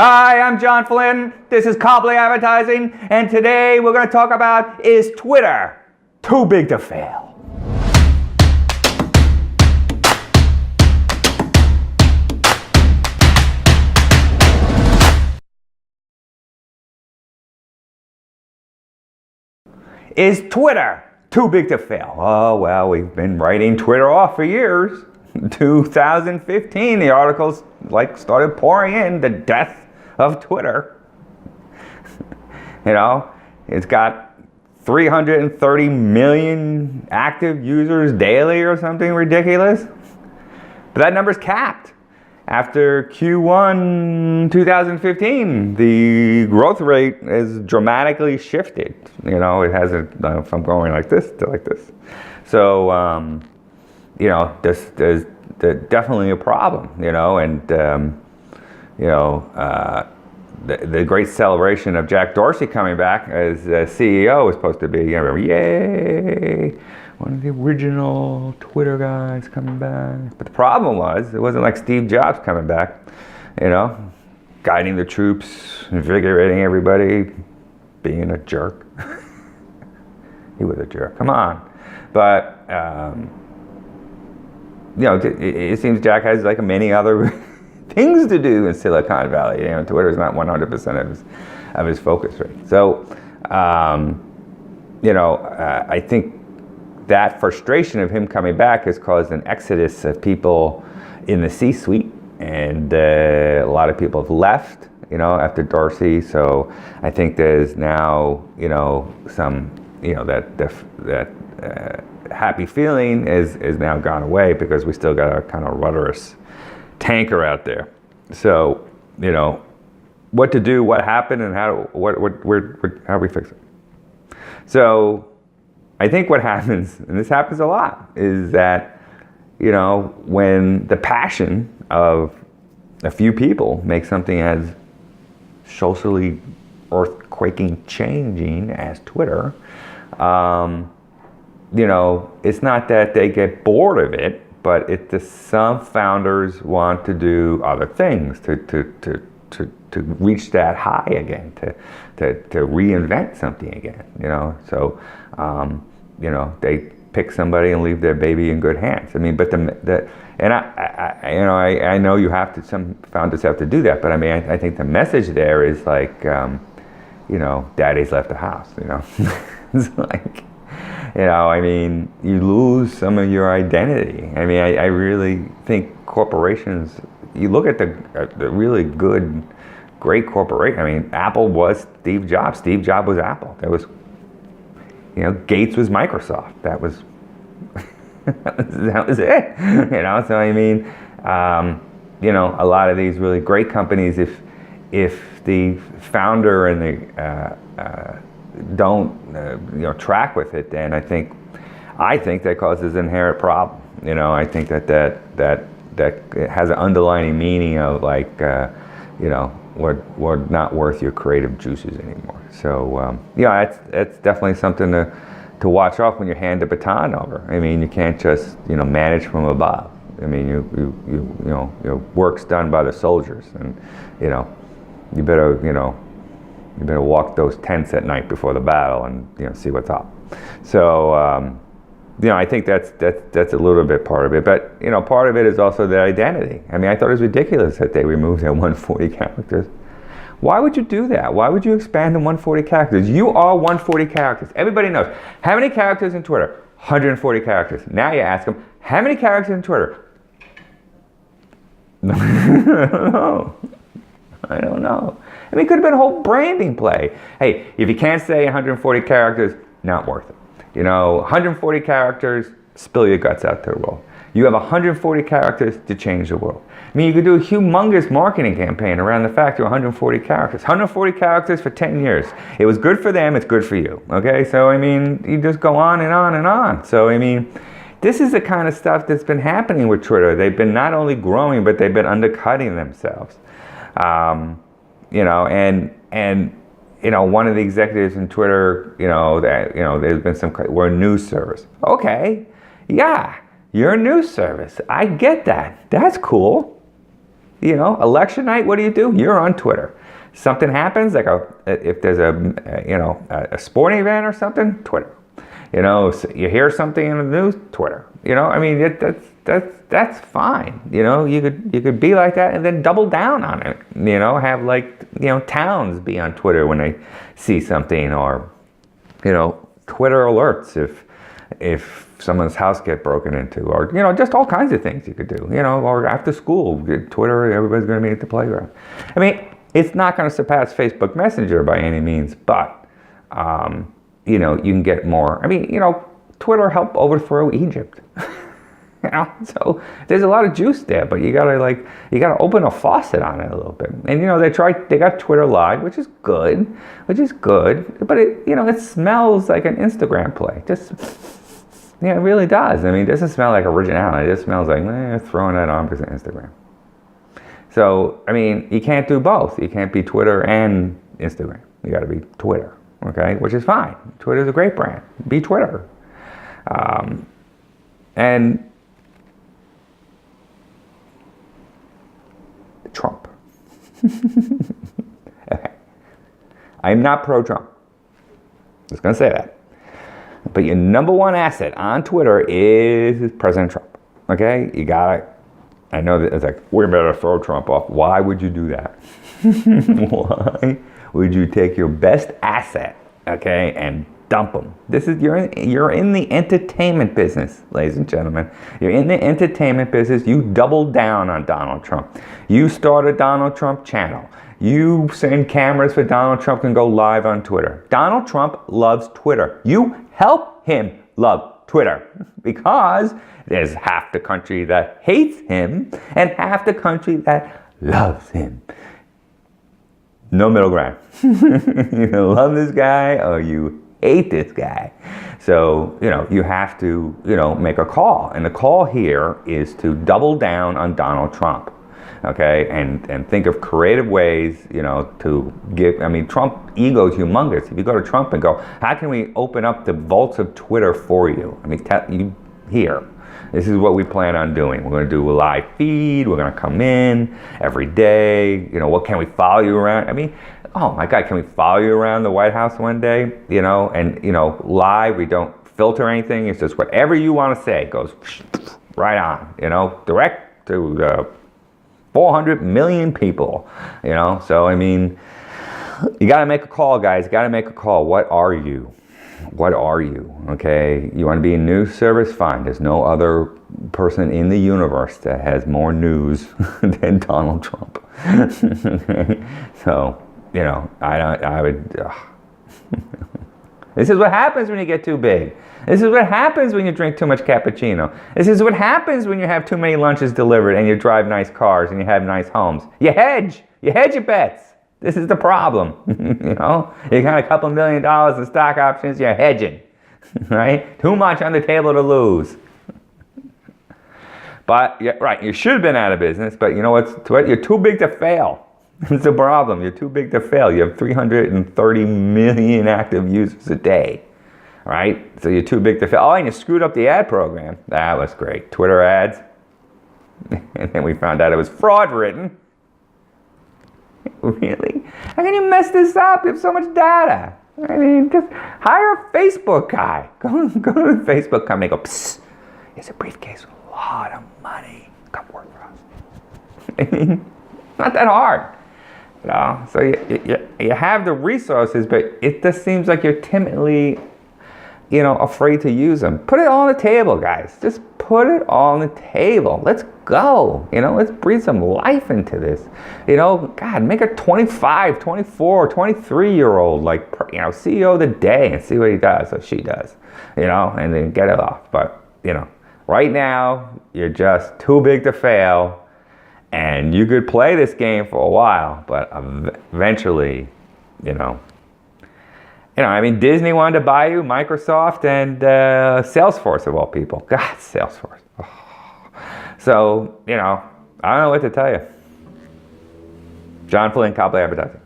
Hi, I'm John Flynn. This is Copley Advertising, and today we're going to talk about, is Twitter too big to fail? Is Twitter too big to fail? Oh, well, we've been writing Twitter off for years. 2015, the articles started pouring in, the death of Twitter. You know, it's got 330 million active users daily or something ridiculous. But that number's capped. After Q1 2015, the growth rate has dramatically shifted. You know, it hasn't, from going like this to like this. So, you know, there's definitely a problem, you know, and, you know, the great celebration of Jack Dorsey coming back as CEO was supposed to be, you know, yay, one of the original Twitter guys coming back. But the problem was, it wasn't like Steve Jobs coming back, you know, guiding the troops, invigorating everybody, being a jerk. He was a jerk, come on. But, you know, it seems Jack has like many other things to do in Silicon Valley. You know, Twitter is not 100% of his focus, right? So, you know, I think that frustration of him coming back has caused an exodus of people in the C-suite, and a lot of people have left, you know, after Dorsey. So I think there's now, you know, some, you know, that happy feeling is now gone away because we still got a kind of rudderless tanker out there. So, you know, what to do, what happened, and how we fix it. So I think what happens, and this happens a lot, is that, you know, when the passion of a few people make something as socially earthquaking changing as Twitter, you know, it's not that they get bored of it, but some founders want to do other things to reach that high again, to reinvent something again, you know. So, you know, they pick somebody and leave their baby in good hands. I mean, but I know you have to, some founders have to do that, but I mean, I think the message there is like, you know, daddy's left the house, you know. It's like, you know, I mean, you lose some of your identity. I mean, I really think corporations, you look at the really good, great corporation. I mean, Apple was Steve Jobs. Steve Jobs was Apple. That was, you know, Gates was Microsoft. That was, that was it. You know, so I mean, you know, a lot of these really great companies, if the founder and the don't you know, track with it, then I think that causes an inherent problem. You know, I think that it has an underlying meaning of like, you know, we're not worth your creative juices anymore. So yeah, that's definitely something to watch off when you hand the baton over. I mean, you can't just, you know, manage from above. I mean, you know, your work's done by the soldiers, and you know, you better walk those tents at night before the battle and, you know, see what's up. So, you know, I think that's a little bit part of it. But, you know, part of it is also the identity. I mean, I thought it was ridiculous that they removed their 140 characters. Why would you do that? Why would you expand to 140 characters? You are 140 characters. Everybody knows. How many characters in Twitter? 140 characters. Now you ask them, how many characters in Twitter? I don't know. I mean, it could have been a whole branding play. Hey, if you can't say 140 characters, not worth it. You know, 140 characters, spill your guts out to the world. You have 140 characters to change the world. I mean, you could do a humongous marketing campaign around the fact of 140 characters. 140 characters for 10 years. It was good for them, it's good for you. Okay, so I mean, you just go on and on and on. So I mean, this is the kind of stuff that's been happening with Twitter. They've been not only growing, but they've been undercutting themselves. You know, and you know, one of the executives in Twitter, you know, that, you know, there's been we're a news service. Okay, yeah, you're a news service. I get that. That's cool. You know, election night, what do? You're on Twitter. Something happens, like if there's a sporting event or something, Twitter. You know, so you hear something in the news, Twitter. You know, I mean, that's fine. You know, you could be like that and then double down on it. You know, have towns be on Twitter when they see something, or Twitter alerts if someone's house gets broken into, or just all kinds of things you could do. Or after school, Twitter, everybody's going to meet at the playground. I mean, it's not going to surpass Facebook Messenger by any means, but you can get more. I mean, Twitter helped overthrow Egypt. So there's a lot of juice there, but you gotta open a faucet on it a little bit. And they got Twitter Live, which is good, but it smells like an Instagram play. It really does. I mean, it doesn't smell like originality. It just smells like throwing that on because of Instagram. So I mean, you can't do both. You can't be Twitter and Instagram. You got to be Twitter, okay? Which is fine. Twitter's a great brand. Be Twitter. And Trump. Okay. I'm not pro-Trump. Just gonna say that. But your number one asset on Twitter is President Trump. Okay? You gotta. I know that it's like, we better throw Trump off. Why would you do that? Why would you take your best asset, okay, and dump them? You're in the entertainment business, ladies and gentlemen. You're in the entertainment business. You double down on Donald Trump. You start a Donald Trump channel. You send cameras for Donald Trump and go live on Twitter. Donald Trump loves Twitter. You help him love Twitter because there's half the country that hates him and half the country that loves him. No middle ground. You love this guy or you hate this guy. So, you have to, make a call. And the call here is to double down on Donald Trump. Okay, and think of creative ways, to give. I mean, Trump ego is humongous. If you go to Trump and go, how can we open up the vaults of Twitter for you? I mean, tell you here. This is what we plan on doing. We're going to do a live feed. We're going to come in every day. What can we follow you around? I mean, oh my God, can we follow you around the White House one day? And live. We don't filter anything. It's just whatever you want to say goes right on. Direct to the 400 million people, So, I mean, you got to make a call, guys. You got to make a call. What are you? What are you? Okay. You want to be a news service? Fine. There's no other person in the universe that has more news than Donald Trump. So, I would. This is what happens when you get too big. This is what happens when you drink too much cappuccino. This is what happens when you have too many lunches delivered and you drive nice cars and you have nice homes. You hedge your bets. This is the problem. You got a couple $1 million in stock options, you're hedging, right? Too much on the table to lose. But, yeah, right, you should have been out of business, but you know what? You're too big to fail. It's the problem. You're too big to fail. You have 330 million active users a day. Right? So you're too big to fail. Oh, and you screwed up the ad program. That was great. Twitter ads. And then we found out it was fraud written. Really? How can you mess this up? You have so much data. I mean, just hire a Facebook guy. Go to the Facebook company and go, psst, here's a briefcase with a lot of money. Come work for us. I mean, not that hard. So you have the resources, but it just seems like you're timidly afraid to use them. Put it all on the table, guys. Just put it all on the table. Let's go. Let's breathe some life into this. God, make a 25, 24, 23-year-old, CEO of the day and see what he does or she does, and then get it off. But, right now, you're just too big to fail. And you could play this game for a while, but eventually, I mean, Disney wanted to buy you, Microsoft, and Salesforce of all people. God, Salesforce. Oh. So, I don't know what to tell you. John Flynn, Copley Advertising.